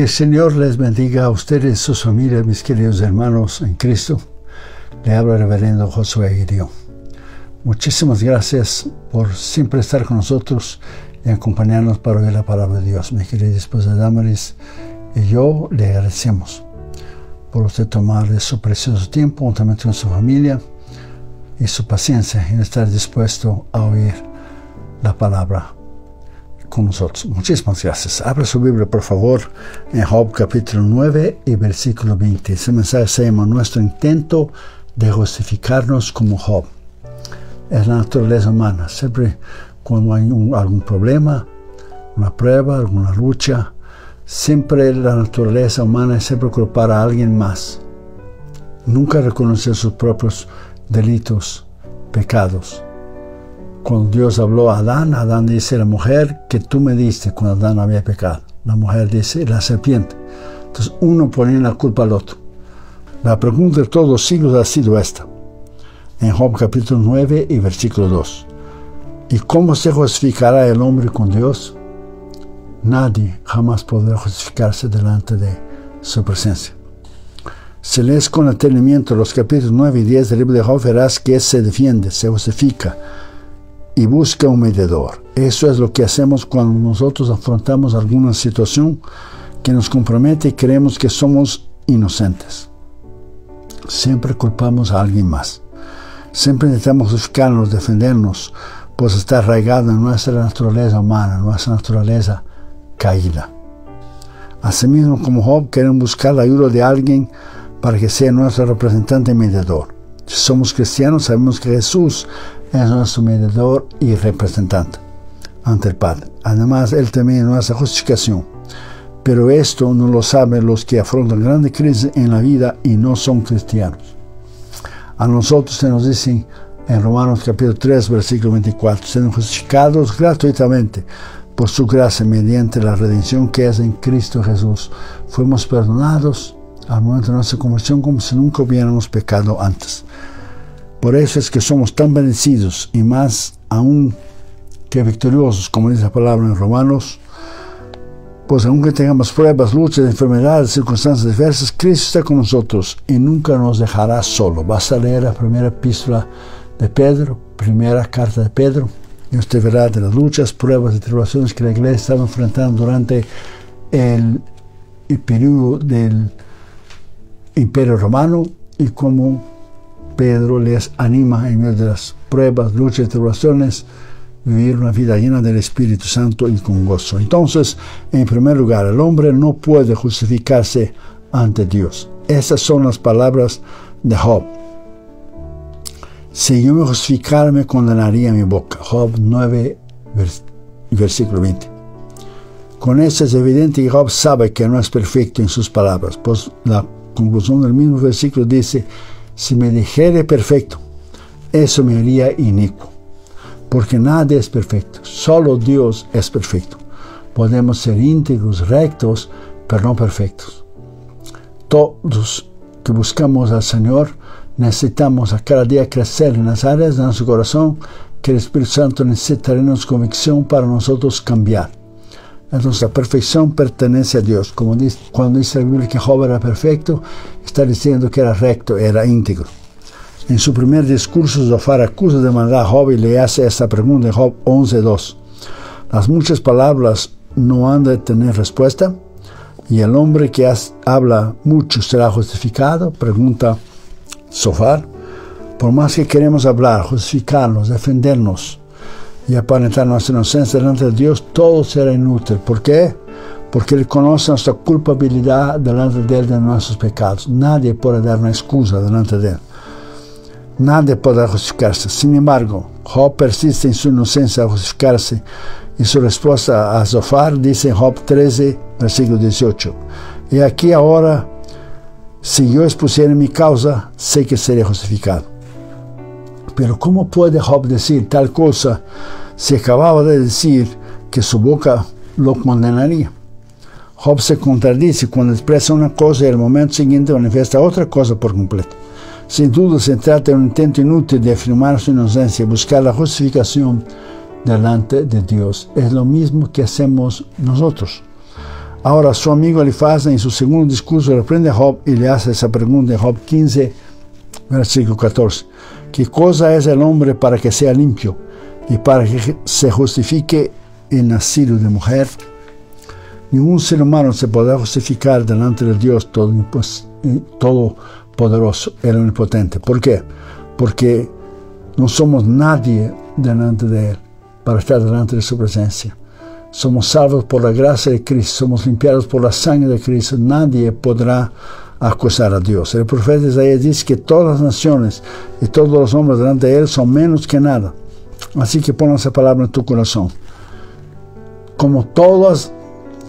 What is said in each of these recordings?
Que el Señor les bendiga a ustedes y sus familias, mis queridos hermanos en Cristo. Le habla el reverendo Josué Irión. Muchísimas gracias por siempre estar con nosotros y acompañarnos para oír la palabra de Dios. Mi querida esposa Damaris y yo le agradecemos por usted tomar de su precioso tiempo juntamente con su familia y su paciencia en estar dispuesto a oír la palabra con nosotros. Muchísimas gracias. Abra su Biblia, por favor, en Job capítulo 9 y versículo 20. Ese mensaje se llama Nuestro intento de justificarnos como Job. Es la naturaleza humana. Siempre cuando hay algún problema, una prueba, alguna lucha, siempre la naturaleza humana es siempre culpar a alguien más. Nunca reconocer sus propios delitos, pecados. Cuando Dios habló a Adán, Adán dice, la mujer que tú me diste cuando Adán había pecado. La mujer dice, la serpiente. Entonces uno ponía la culpa al otro. La pregunta de todos los siglos ha sido esta. En Job capítulo 9 y versículo 2. ¿Y cómo se justificará el hombre con Dios? Nadie jamás podrá justificarse delante de su presencia. Si lees con detenimiento los capítulos 9 y 10 del libro de Job, verás que él se defiende, se justifica y busca un mediador. Eso es lo que hacemos cuando nosotros afrontamos alguna situación que nos compromete y creemos que somos inocentes. Siempre culpamos a alguien más. Siempre intentamos justificarnos, defendernos, pues está arraigado en nuestra naturaleza humana, nuestra naturaleza caída. Asimismo, como Job, queremos buscar la ayuda de alguien para que sea nuestro representante y mediador. Si somos cristianos, sabemos que Jesús es nuestro mediador y representante ante el Padre. Además, Él también es nuestra justificación. Pero esto no lo saben los que afrontan grandes crisis en la vida y no son cristianos. A nosotros se nos dice en Romanos capítulo 3, versículo 24, siendo justificados gratuitamente por su gracia mediante la redención que es en Cristo Jesús. Fuimos perdonados al momento de nuestra conversión como si nunca hubiéramos pecado antes. Por eso es que somos tan bendecidos y más aún que victoriosos, como dice la palabra en Romanos. Pues aunque tengamos pruebas, luchas, enfermedades, circunstancias diversas, Cristo está con nosotros y nunca nos dejará solo. Vas a leer la primera epístola de Pedro, primera carta de Pedro, y usted verá de las luchas, pruebas y tribulaciones que la iglesia estaba enfrentando durante el periodo del Imperio Romano y cómo Pedro les anima en medio de las pruebas, luchas y tribulaciones vivir una vida llena del Espíritu Santo y con gozo. Entonces, en primer lugar, el hombre no puede justificarse ante Dios. Esas son las palabras de Job. Si yo me justificara, me condenaría mi boca. Job 9, versículo 20. Con eso es evidente que Job sabe que no es perfecto en sus palabras, pues la conclusión del mismo versículo dice, si me dijere perfecto, eso me haría inicuo. Porque nadie es perfecto, solo Dios es perfecto. Podemos ser íntegros, rectos, pero no perfectos. Todos que buscamos al Señor necesitamos a cada día crecer en las áreas de nuestro corazón que el Espíritu Santo necesita darnos convicción para nosotros cambiar. Entonces la perfección pertenece a Dios. Como dice, cuando dice la Biblia que Job era perfecto, está diciendo que era recto, era íntegro. En su primer discurso, Zofar acusa de maldad a Job y le hace esta pregunta en Job 11:2. Las muchas palabras no han de tener respuesta, y el hombre que habla mucho será justificado, pregunta Zofar. Por más que queremos hablar, justificarnos, defendernos y aparentar nuestra inocencia delante de Dios, todo será inútil. ¿Por qué? Porque Él conoce nuestra culpabilidad delante de Él de nuestros pecados. Nadie puede dar una excusa delante de Él. Nadie podrá justificarse. Sin embargo, Job persiste en su inocencia al justificarse y su respuesta a Zofar dice en Job 13, versículo 18. Y aquí ahora, si yo expusiera mi causa, sé que seré justificado. Pero ¿cómo puede Job decir tal cosa si acababa de decir que su boca lo condenaría? Job se contradice cuando expresa una cosa y al momento siguiente manifiesta otra cosa por completo. Sin duda se trata de un intento inútil de afirmar su inocencia y buscar la justificación delante de Dios. Es lo mismo que hacemos nosotros. Ahora su amigo Elifaz en su segundo discurso reprende a Job y le hace esa pregunta en Job 15, versículo 14. ¿Qué cosa es el hombre para que sea limpio y para que se justifique el nacido de mujer? Ningún ser humano se podrá justificar delante de Dios Todopoderoso, el Omnipotente. ¿Por qué? Porque no somos nadie delante de Él para estar delante de su presencia. Somos salvos por la gracia de Cristo, somos limpiados por la sangre de Cristo. Nadie podrá acusar a Dios. El profeta Isaías dice que todas las naciones y todos los hombres delante de Él son menos que nada. Así que pon esa palabra en tu corazón. Como todas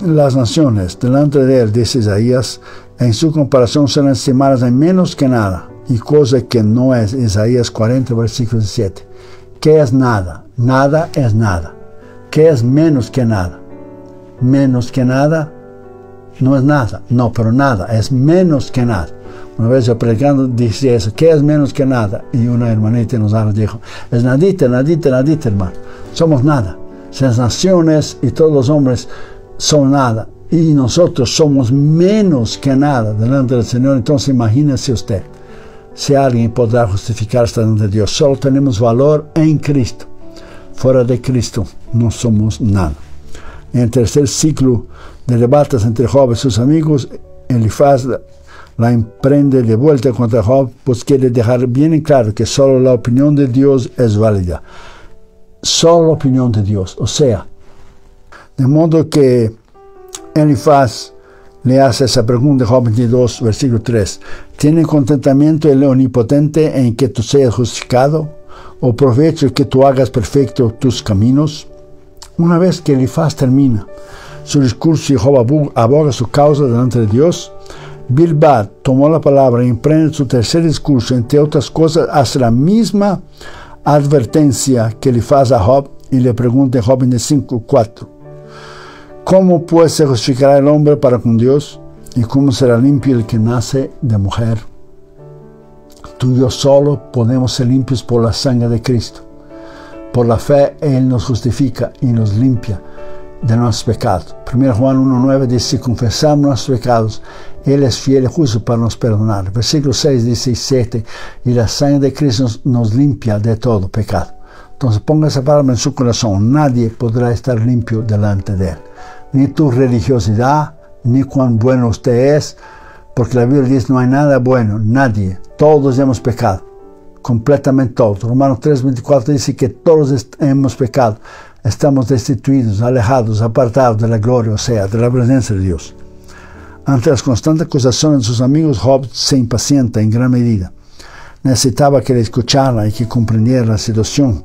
las naciones delante de Él, dice Isaías, en su comparación serán estimadas en menos que nada, y cosa que no es. Isaías 40, versículo 17. ¿Qué es nada? Nada es nada. ¿Qué es menos que nada? Menos que nada no es nada. No, pero nada es menos que nada. Una vez yo predicando dije eso. ¿Qué es menos que nada? Y una hermanita nos dijo, es nadita, nadita, nadita, hermano. Somos nada. Las naciones y todos los hombres son nada. Y nosotros somos menos que nada delante del Señor. Entonces imagínese usted si alguien podrá justificarse delante de Dios. Solo tenemos valor en Cristo. Fuera de Cristo no somos nada. En el tercer ciclo de debates entre Job y sus amigos, Elifaz la emprende de vuelta contra Job, pues quiere dejar bien en claro que solo la opinión de Dios es válida. Solo la opinión de Dios. O sea, de modo que Elifaz le hace esa pregunta en Job 22, versículo 3. ¿Tiene contentamiento el Omnipotente en que tú seas justificado? ¿O provecho que tú hagas perfecto tus caminos? Una vez que Elifaz termina su discurso y Job aboga su causa delante de Dios, Bildad tomó la palabra y emprende su tercer discurso. Entre otras cosas, hace la misma advertencia que Elifaz a Job y le pregunta en Job 25:4. ¿Cómo pues se justificará el hombre para con Dios? ¿Y cómo será limpio el que nace de mujer? Tú y yo solo podemos ser limpios por la sangre de Cristo. Por la fe, Él nos justifica y nos limpia de nuestros pecados. 1 Juan 1:9 dice, si confesamos nuestros pecados, Él es fiel y justo para nos perdonar. Versículo 6 dice 7, y la sangre de Cristo nos limpia de todo pecado. Entonces ponga esa palabra en su corazón. Nadie podrá estar limpio delante de Él. Ni tu religiosidad, ni cuán bueno usted es, porque la Biblia dice no hay nada bueno, nadie. Todos hemos pecado, completamente todos. Romanos 3:24 dice que todos hemos pecado. Estamos destituidos, alejados, apartados de la gloria, o sea, de la presencia de Dios. Ante las constantes acusaciones de sus amigos, Job se impacienta en gran medida. Necesitaba que le escuchara y que comprendiera la situación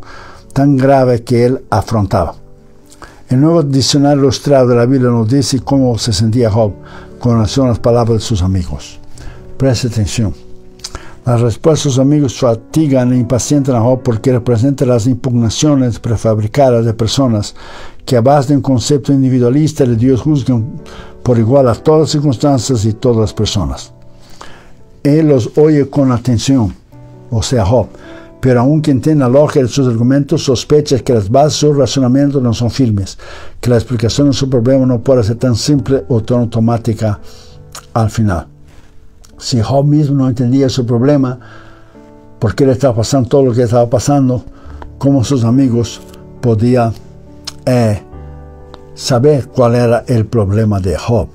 tan grave que él afrontaba. El nuevo diccionario ilustrado de la Biblia nos dice cómo se sentía Job con relación a las palabras de sus amigos. Preste atención. Las respuestas de sus amigos fatigan e impacientan a Job porque representan las impugnaciones prefabricadas de personas que a base de un concepto individualista de Dios juzgan por igual a todas las circunstancias y todas las personas. Él los oye con atención, o sea Job, pero aunque entienda la lógica de sus argumentos, sospecha que las bases de su razonamiento no son firmes, que la explicación de su problema no puede ser tan simple o tan automática al final. Si Job mismo no entendía su problema, por qué le estaba pasando todo lo que estaba pasando, ¿cómo sus amigos podían saber cuál era el problema de Job?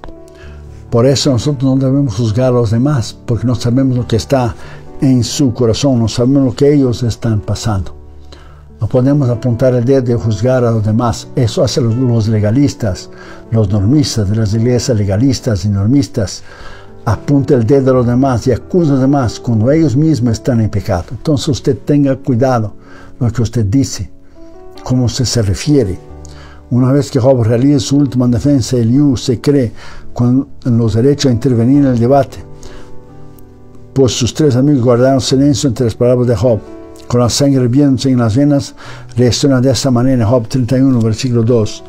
Por eso nosotros no debemos juzgar a los demás, porque no sabemos lo que está en su corazón, no sabemos lo que ellos están pasando. No podemos apuntar el dedo y juzgar a los demás. Eso hacen los legalistas, los normistas de las iglesias legalistas y normistas. Apunta el dedo a los demás y acusa a los demás cuando ellos mismos están en pecado. Entonces usted tenga cuidado lo que usted dice, cómo usted se refiere. Una vez que Job realiza su última defensa, Eliú se cree con los derechos a intervenir en el debate. Pues sus tres amigos guardaron silencio entre las palabras de Job. Con la sangre hirviéndose en las venas, reacciona de esta manera en Job 31, versículo 2.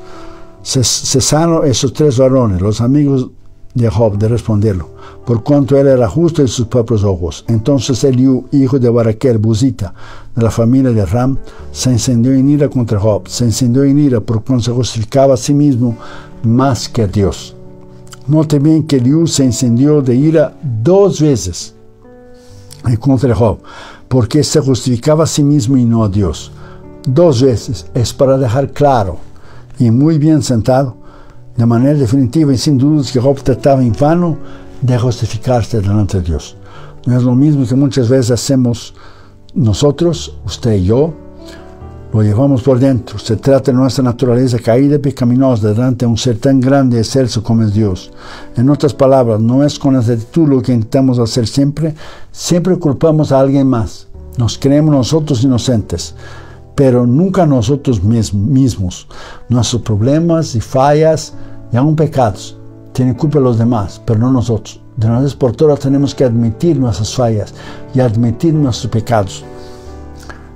Cesaron esos tres varones, los amigos de Job, de responderlo, por cuanto él era justo en sus propios ojos. Entonces Eliú, hijo de Baraquel, Buzita, de la familia de Ram, se encendió en ira contra Job. Se encendió en ira por cuanto se justificaba a sí mismo más que a Dios. Note bien que Eliú se encendió de ira 2 veces en contra de Job, porque se justificaba a sí mismo y no a Dios. 2 veces. Es para dejar claro y muy bien sentado, de manera definitiva y sin dudas, que Job trataba en vano de justificarse delante de Dios. No es lo mismo que muchas veces hacemos nosotros, usted y yo. Lo llevamos por dentro. Se trata de nuestra naturaleza caída y pecaminosa delante de un ser tan grande y excelso como es Dios. En otras palabras, no es con actitud lo que intentamos hacer siempre. Siempre culpamos a alguien más. Nos creemos nosotros inocentes, pero nunca nosotros mismos. Nuestros problemas y fallas y aún pecados tienen culpa de los demás, pero no nosotros. De una vez por todas tenemos que admitir nuestras fallas y admitir nuestros pecados.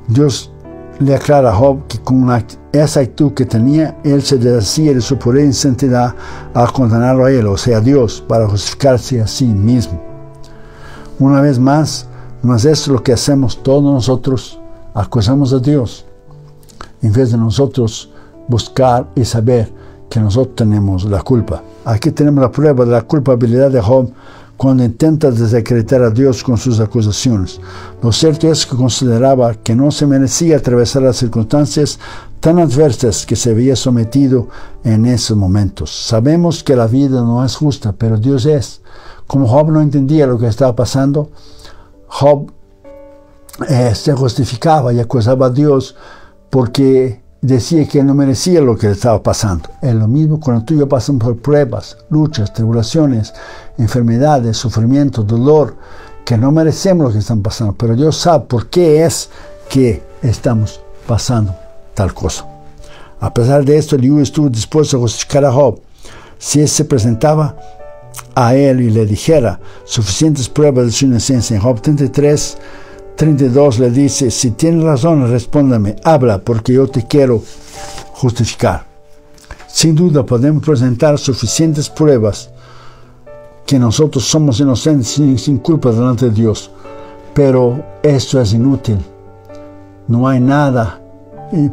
Dios le aclara a Job que con esa actitud que tenía, él se deshacía de su poder y santidad al condenarlo a él, o sea, a Dios, para justificarse a sí mismo. Una vez más, no es esto lo que hacemos todos nosotros. Acusamos a Dios en vez de nosotros buscar y saber que nosotros tenemos la culpa. Aquí tenemos la prueba de la culpabilidad de Job cuando intenta desacreditar a Dios con sus acusaciones. Lo cierto es que consideraba que no se merecía atravesar las circunstancias tan adversas que se había sometido en esos momentos. Sabemos que la vida no es justa, pero Dios es. Como Job no entendía lo que estaba pasando, Job se justificaba y acusaba a Dios porque decía que no merecía lo que le estaba pasando. Es lo mismo cuando tú y yo pasamos por pruebas, luchas, tribulaciones, enfermedades, sufrimiento, dolor, que no merecemos lo que están pasando, pero Dios sabe por qué es que estamos pasando tal cosa. A pesar de esto, Eliú estuvo dispuesto a justificar a Job. Si él se presentaba a él y le dijera suficientes pruebas de su inocencia. En Job 33:32 le dice: si tienes razón, respóndame, habla, porque yo te quiero justificar. Sin duda podemos presentar suficientes pruebas que nosotros somos inocentes sin culpa delante de Dios, pero esto es inútil. No hay nada, y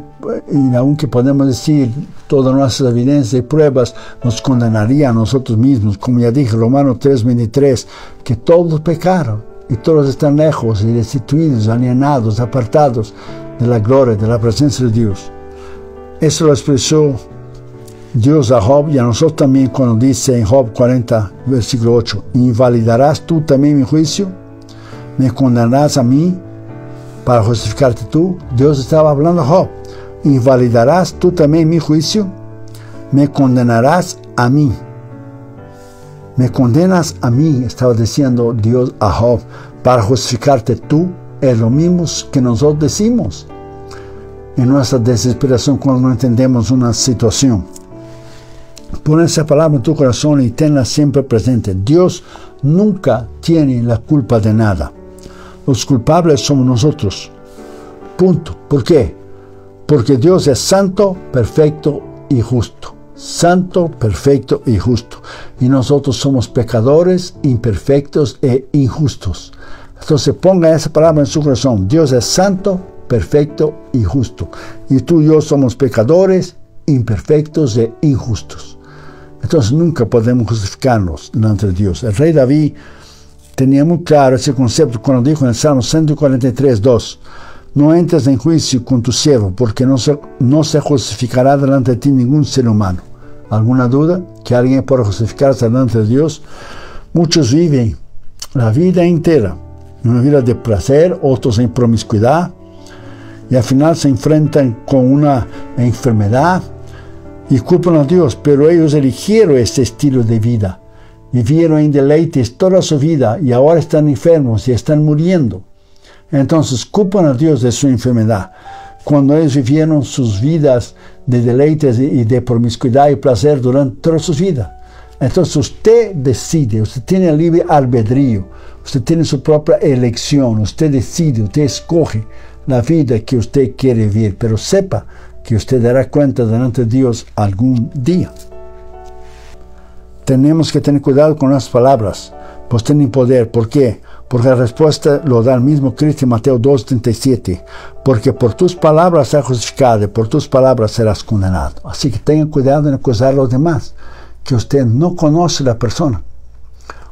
aunque podemos decir todas nuestras evidencias y pruebas nos condenaría a nosotros mismos, como ya dije, Romanos 3:23, que todos pecaron y todos están lejos y destituidos, alienados, apartados de la gloria, de la presencia de Dios. Eso lo expresó Dios a Job y a nosotros también cuando dice en Job 40, versículo 8: ¿invalidarás tú también mi juicio? ¿Me condenarás a mí para justificarte tú? Dios estaba hablando a Job. ¿Invalidarás tú también mi juicio? ¿Me condenarás a mí? ¿Me condenas a mí? Estaba diciendo Dios a Job, para justificarte tú. Es lo mismo que nosotros decimos en nuestra desesperación cuando no entendemos una situación. Pon esa palabra en tu corazón y tenla siempre presente. Dios nunca tiene la culpa de nada. Los culpables somos nosotros. Punto. ¿Por qué? Porque Dios es santo, perfecto y justo. Santo, perfecto y justo. Y nosotros somos pecadores, imperfectos e injustos. Entonces ponga esa palabra en su corazón. Dios es santo, perfecto y justo. Y tú y yo somos pecadores, imperfectos e injustos. Entonces nunca podemos justificarnos delante de Dios. El rey David tenía muy claro ese concepto cuando dijo en el Salmo 143:2: no entres en juicio con tu siervo, porque no se justificará delante de ti ningún ser humano. ¿Alguna duda que alguien pueda justificarse delante de Dios? Muchos viven la vida entera en una vida de placer, otros en promiscuidad, y al final se enfrentan con una enfermedad y culpan a Dios, pero ellos eligieron este estilo de vida, vivieron en deleites toda su vida y ahora están enfermos y están muriendo. Entonces culpan a Dios de su enfermedad, cuando ellos vivieron sus vidas de deleites y de promiscuidad y placer durante toda su vida. Entonces usted decide, usted tiene libre albedrío, usted tiene su propia elección, usted decide, usted escoge la vida que usted quiere vivir, pero sepa que usted dará cuenta delante de Dios algún día. Tenemos que tener cuidado con las palabras, pues tienen poder. ¿Por qué? Porque la respuesta lo da el mismo Cristo en Mateo 2:37. Porque por tus palabras serás justificado y por tus palabras serás condenado. Así que tengan cuidado en acusar a los demás. que usted no conoce a la persona.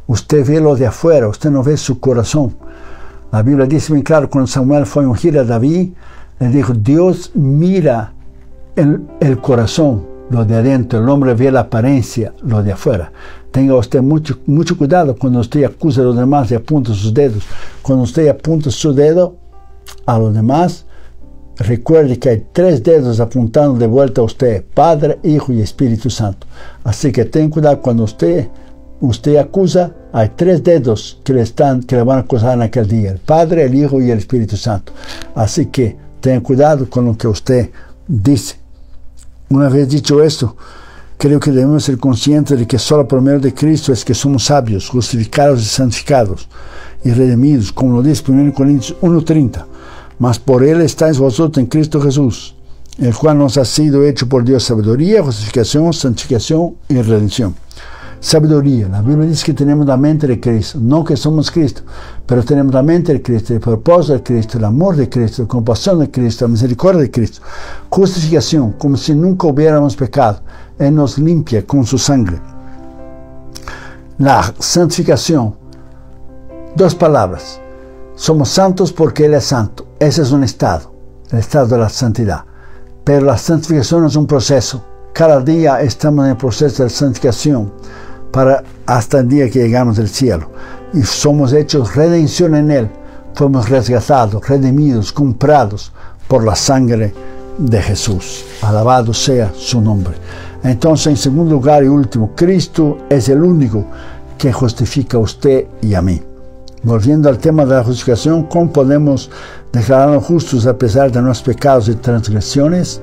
Usted ve lo de afuera, usted no ve su corazón. La Biblia dice bien claro, cuando Samuel fue a ungir a David, le dijo, Dios mira el corazón, lo de adentro. El hombre ve la apariencia, lo de afuera. Tenga usted mucho cuidado cuando usted acusa a los demás y apunta sus dedos. Cuando usted apunta su dedo a los demás, recuerde que hay 3 dedos apuntando de vuelta a usted, Padre, Hijo y Espíritu Santo. Así que ten cuidado cuando usted acusa, hay 3 dedos que le van a acusar en aquel día, el Padre, el Hijo y el Espíritu Santo. Así que ten cuidado con lo que usted dice. Una vez dicho esto, creo que debemos ser conscientes de que solo por medio de Cristo es que somos sabios, justificados y santificados y redimidos, como lo dice 1 Corintios 1:30. Mas por Él estáis vosotros en Cristo Jesús, el cual nos ha sido hecho por Dios sabiduría, justificación, santificación y redención. Sabiduría. La Biblia dice que tenemos la mente de Cristo, no que somos Cristo, pero tenemos la mente de Cristo, el propósito de Cristo, el amor de Cristo, la compasión de Cristo, la misericordia de Cristo. Justificación, como si nunca hubiéramos pecado. Él nos limpia con su sangre. La santificación. 2 palabras. Somos santos porque Él es santo. Ese es un estado, el estado de la santidad. Pero la santificación es un proceso. Cada día estamos en el proceso de santificación hasta el día que llegamos al cielo. Y somos hechos redención en Él. Fuimos rescatados, redimidos, comprados por la sangre de Jesús. Alabado sea su nombre. Entonces, en segundo lugar y último, Cristo es el único que justifica a usted y a mí. Volviendo al tema de la justificación, ¿cómo podemos declararnos justos a pesar de nuestros pecados y transgresiones?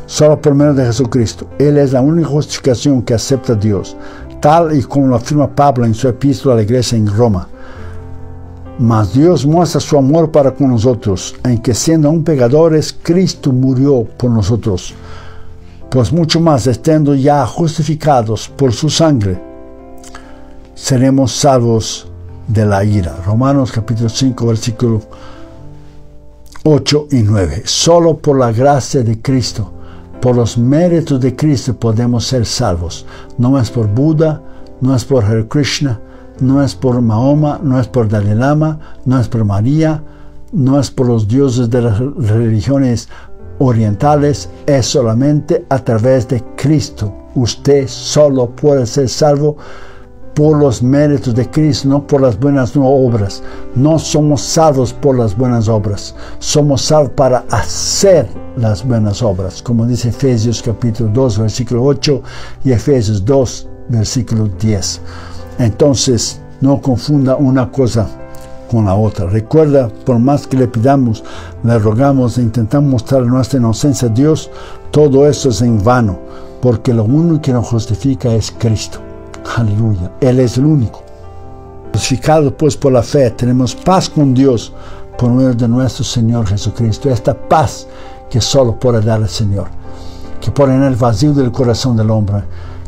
Solo por medio de Jesucristo. Él es la única justificación que acepta a Dios, tal y como lo afirma Pablo en su epístola a la iglesia en Roma. Mas Dios muestra su amor para con nosotros, en que siendo aún pecadores, Cristo murió por nosotros. Pues mucho más, estando ya justificados por su sangre, seremos salvos de la ira. Romanos capítulo 5, versículos 8 y 9. Solo por la gracia de Cristo, por los méritos de Cristo podemos ser salvos. No es por Buda, no es por Hare Krishna, no es por Mahoma, no es por Dalai Lama, no es por María, no es por los dioses de las religiones orientales, es solamente a través de Cristo. Usted solo puede ser salvo por los méritos de Cristo, no por las buenas obras. No somos salvos por las buenas obras. Somos salvos para hacer las buenas obras, como dice Efesios capítulo 2, versículo 8 y Efesios 2, versículo 10. Entonces, no confunda una cosa con la otra. Recuerda, por más que le pidamos, le rogamos e intentamos mostrar nuestra inocencia a Dios, todo eso es en vano, porque lo único que nos justifica es Cristo. Aleluya. Él es el único. Justificados pues por la fe, tenemos paz con Dios por medio de nuestro Señor Jesucristo. Esta paz que solo puede dar el Señor, que puede llenar el vacío del corazón del hombre,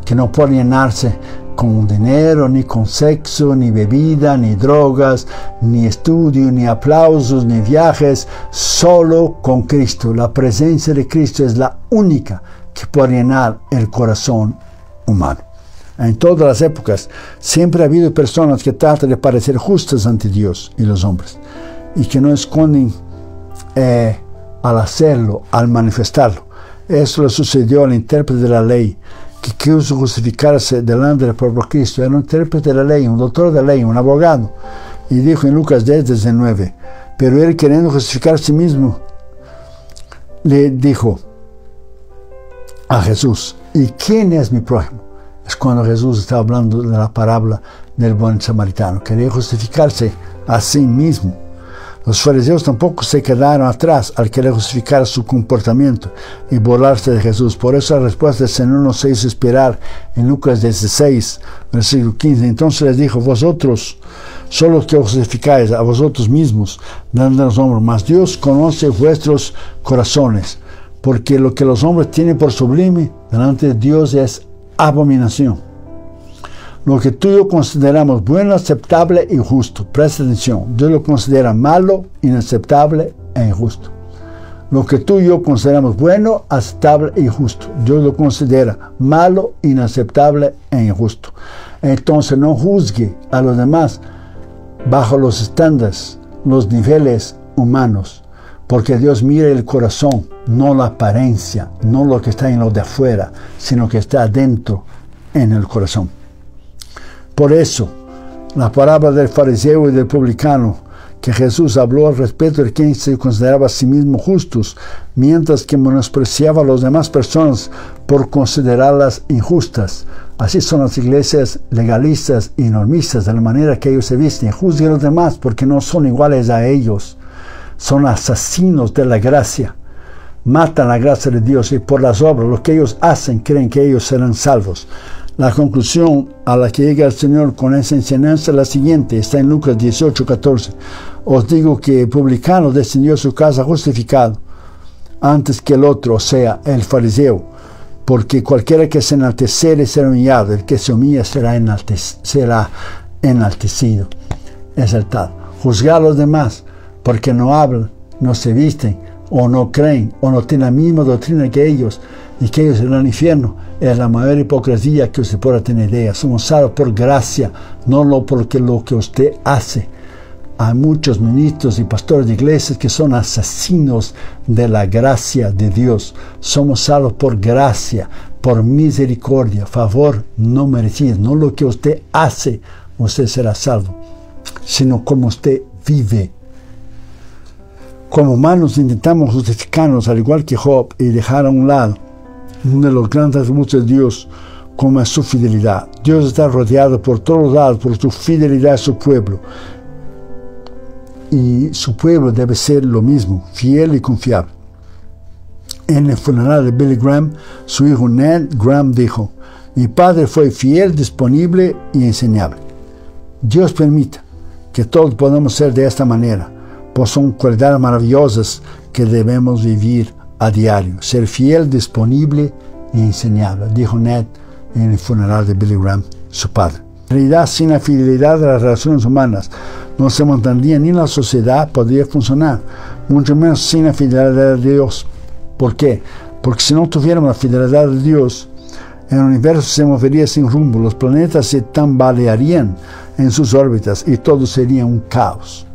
que no puede llenarse con dinero, ni con sexo, ni bebida, ni drogas, ni estudio, ni aplausos, ni viajes, solo con Cristo. La presencia de Cristo es la única que puede llenar el corazón humano. En todas las épocas siempre ha habido personas que tratan de parecer justas ante Dios y los hombres, y que no esconden al hacerlo, al manifestarlo. Eso le sucedió al intérprete de la ley, que quiso justificarse delante del propio Cristo. Era un intérprete de la ley, un doctor de la ley, un abogado. Y dijo en Lucas 10:19, pero él, queriendo justificar a sí mismo, le dijo a Jesús, ¿y quién es mi prójimo? Es cuando Jesús estaba hablando de la parábola del buen samaritano. Quería justificarse a sí mismo. Los fariseos tampoco se quedaron atrás al querer justificar su comportamiento y burlarse de Jesús. Por eso la respuesta del Señor nos hizo esperar en Lucas 16, versículo 15. Entonces les dijo, vosotros solo que os justificáis a vosotros mismos, dando a los hombres, mas Dios conoce vuestros corazones, porque lo que los hombres tienen por sublime delante de Dios es abominación. Lo que tú y yo consideramos bueno, aceptable y justo, presta atención, Dios lo considera malo, inaceptable e injusto. Lo que tú y yo consideramos bueno, aceptable e injusto, Dios lo considera malo, inaceptable e injusto. Entonces no juzgue a los demás bajo los estándares, los niveles humanos, porque Dios mira el corazón, no la apariencia, no lo que está en lo de afuera, sino que está adentro en el corazón. Por eso, la palabra del fariseo y del publicano que Jesús habló al respecto de quien se consideraba a sí mismo justos, mientras que menospreciaba a las demás personas por considerarlas injustas. Así son las iglesias legalistas y normistas, de la manera que ellos se visten. Juzguen a los demás porque no son iguales a ellos. Son asesinos de la gracia. Matan la gracia de Dios y por las obras, lo que ellos hacen, creen que ellos serán salvos. La conclusión a la que llega el Señor con esa enseñanza es la siguiente, está en Lucas 18:14. Os digo que el publicano descendió a su casa justificado antes que el otro, o sea, el fariseo, porque cualquiera que se enalteciere será humillado, el que se humilla será enaltecido, exaltado. Juzgar a los demás porque no hablan, no se visten, o no creen, o no tienen la misma doctrina que ellos, y que ellos irán al infierno, es la mayor hipocresía que usted pueda tener idea. Somos salvos por gracia, no porque lo que usted hace. Hay muchos ministros y pastores de iglesias que son asesinos de la gracia de Dios. Somos salvos por gracia, por misericordia, favor no merecido. No lo que usted hace, usted será salvo, sino como usted vive. Como humanos intentamos justificarnos al igual que Job y dejar a un lado uno de los grandes atributos de Dios, como es su fidelidad. Dios está rodeado por todos lados por su fidelidad a su pueblo. Y su pueblo debe ser lo mismo, fiel y confiable. En el funeral de Billy Graham, su hijo Ned Graham dijo: mi padre fue fiel, disponible y enseñable. Dios permita que todos podamos ser de esta manera, pues son cualidades maravillosas que debemos vivir a diario. Ser fiel, disponible y enseñable, dijo Ned en el funeral de Billy Graham, su padre. En realidad, sin la fidelidad de las relaciones humanas, no se mantendría ni la sociedad podría funcionar, mucho menos sin la fidelidad de Dios. ¿Por qué? Porque si no tuviéramos la fidelidad de Dios, el universo se movería sin rumbo, los planetas se tambalearían en sus órbitas y todo sería un caos.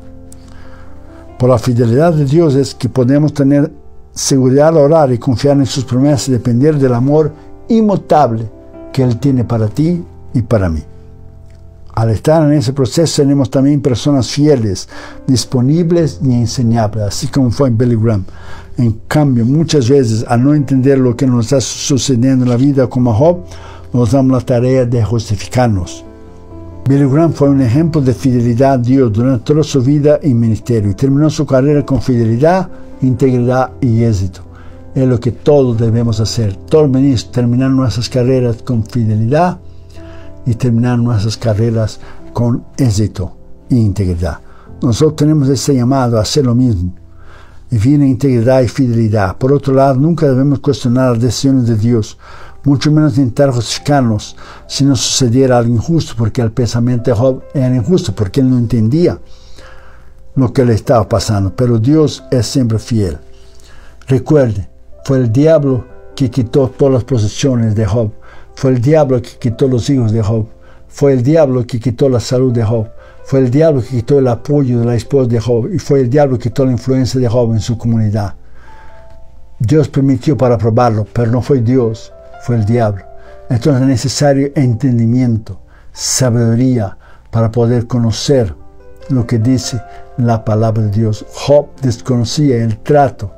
Por la fidelidad de Dios es que podemos tener seguridad al orar y confiar en sus promesas y depender del amor inmutable que Él tiene para ti y para mí. Al estar en ese proceso tenemos también personas fieles, disponibles y enseñables, así como fue en Billy Graham. En cambio, muchas veces, al no entender lo que nos está sucediendo en la vida como Job, nos damos la tarea de justificarnos. Billy Graham fue un ejemplo de fidelidad a Dios durante toda su vida y ministerio, y terminó su carrera con fidelidad, integridad y éxito. Es lo que todos debemos hacer. Todos ministros terminar nuestras carreras con fidelidad y terminar nuestras carreras con éxito e integridad. Nosotros tenemos ese llamado a hacer lo mismo, vivir en integridad y fidelidad. Por otro lado, nunca debemos cuestionar las decisiones de Dios, mucho menos intentar justificarnos si nos sucediera algo injusto, porque el pensamiento de Job era injusto, porque él no entendía lo que le estaba pasando, pero Dios es siempre fiel. Recuerde, fue el diablo que quitó todas las posesiones de Job, fue el diablo que quitó los hijos de Job, fue el diablo que quitó la salud de Job, fue el diablo que quitó el apoyo de la esposa de Job, y fue el diablo que quitó la influencia de Job en su comunidad. Dios permitió para probarlo, pero no fue Dios, fue el diablo. Entonces es necesario entendimiento, sabiduría para poder conocer lo que dice la palabra de Dios. Job desconocía el trato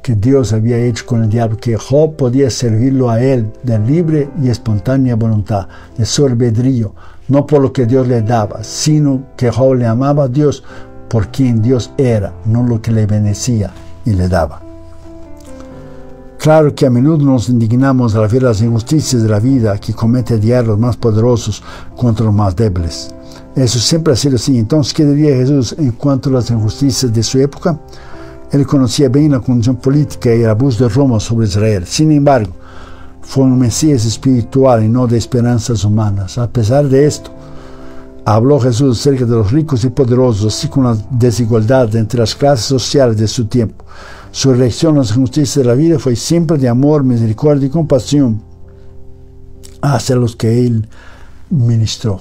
que Dios había hecho con el diablo, que Job podía servirlo a él de libre y espontánea voluntad, de su albedrío, no por lo que Dios le daba, sino que Job le amaba a Dios por quien Dios era, no lo que le bendecía y le daba. Claro que a menudo nos indignamos al ver las injusticias de la vida que comete a diario los más poderosos contra los más débiles. Eso siempre ha sido así. Entonces, ¿qué diría Jesús en cuanto a las injusticias de su época? Él conocía bien la condición política y el abuso de Roma sobre Israel. Sin embargo, fue un Mesías espiritual y no de esperanzas humanas. A pesar de esto, Habló Jesús acerca de los ricos y poderosos, así como la desigualdad entre las clases sociales de su tiempo. Su reacción a las injusticias de la vida fue siempre de amor, misericordia y compasión hacia los que él ministró.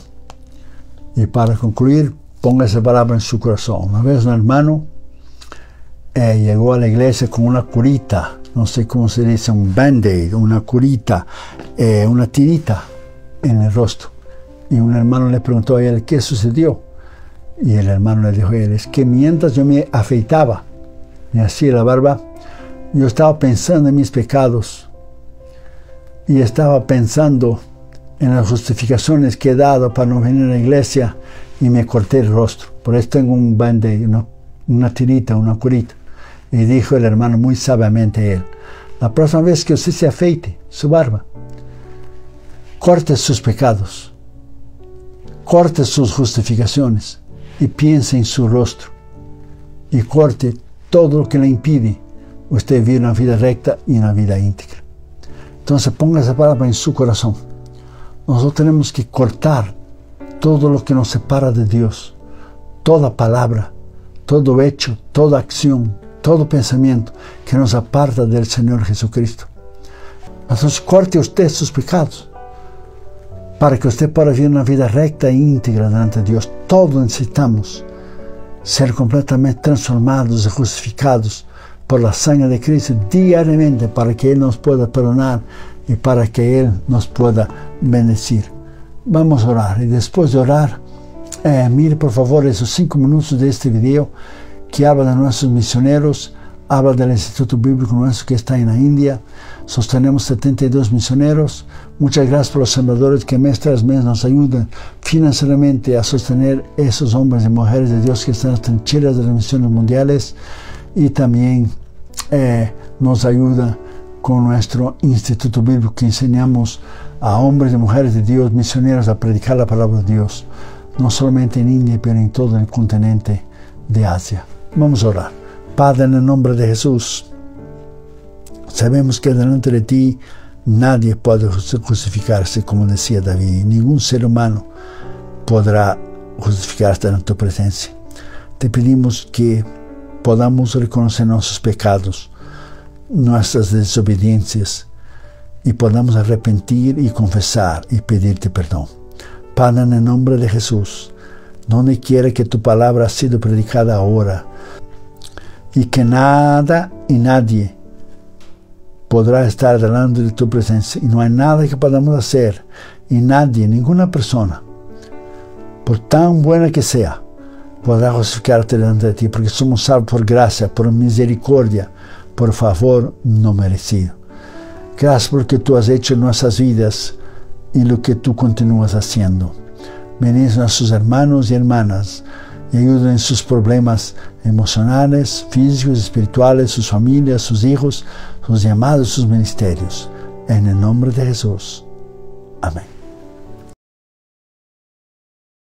Y para concluir, ponga esa palabra en su corazón. Una vez un hermano llegó a la iglesia con una curita, no sé cómo se dice, un band-aid, una curita, una tirita en el rostro. Y un hermano le preguntó a él, ¿qué sucedió? Y el hermano le dijo a él, es que mientras yo me afeitaba y hacía la barba, yo estaba pensando en mis pecados y estaba pensando en las justificaciones que he dado para no venir a la iglesia y me corté el rostro. Por eso tengo un band-aid, una tirita, una curita. Y dijo el hermano muy sabiamente él, la próxima vez que usted se afeite su barba, corte sus pecados, corte sus justificaciones y piense en su rostro y corte todo lo que le impide usted vivir una vida recta y una vida íntegra. Entonces ponga esa palabra en su corazón. Nosotros tenemos que cortar todo lo que nos separa de Dios, toda palabra, todo hecho, toda acción, todo pensamiento que nos aparta del Señor Jesucristo. Entonces corte usted sus pecados para que usted pueda vivir una vida recta e íntegra delante de Dios. Todos necesitamos ser completamente transformados y justificados por la sangre de Cristo diariamente para que Él nos pueda perdonar y para que Él nos pueda bendecir. Vamos a orar y después de orar, mire por favor esos 5 minutos de este video que habla de nuestros misioneros, habla del Instituto Bíblico nuestro que está en la India. Sostenemos 72 misioneros. Muchas gracias por los sembradores que mes tras mes nos ayudan financieramente a sostener esos hombres y mujeres de Dios que están en las trincheras de las misiones mundiales, y también nos ayuda con nuestro Instituto Bíblico que enseñamos a hombres y mujeres de Dios, misioneros, a predicar la palabra de Dios, no solamente en India, pero en todo el continente de Asia. Vamos a orar. Padre, en el nombre de Jesús, sabemos que delante de ti nadie puede justificarse, como decía David. Ningún ser humano podrá justificarse en tu presencia. Te pedimos que podamos reconocer nuestros pecados, nuestras desobediencias, y podamos arrepentir y confesar y pedirte perdón. Padre, en el nombre de Jesús, donde quiera que tu palabra ha sido predicada ahora, y que nada y nadie podrá estar delante de tu presencia, y no hay nada que podamos hacer, y nadie, ninguna persona, por tan buena que sea, podrá justificarte delante de ti, porque somos salvos por gracia, por misericordia, por favor no merecido. Gracias porque tú has hecho en nuestras vidas y lo que tú continúas haciendo. Bendice a nuestros hermanos y hermanas y ayuda en sus problemas emocionales, físicos, espirituales, sus familias, sus hijos, sus llamados, sus ministerios. En el nombre de Jesús. Amén.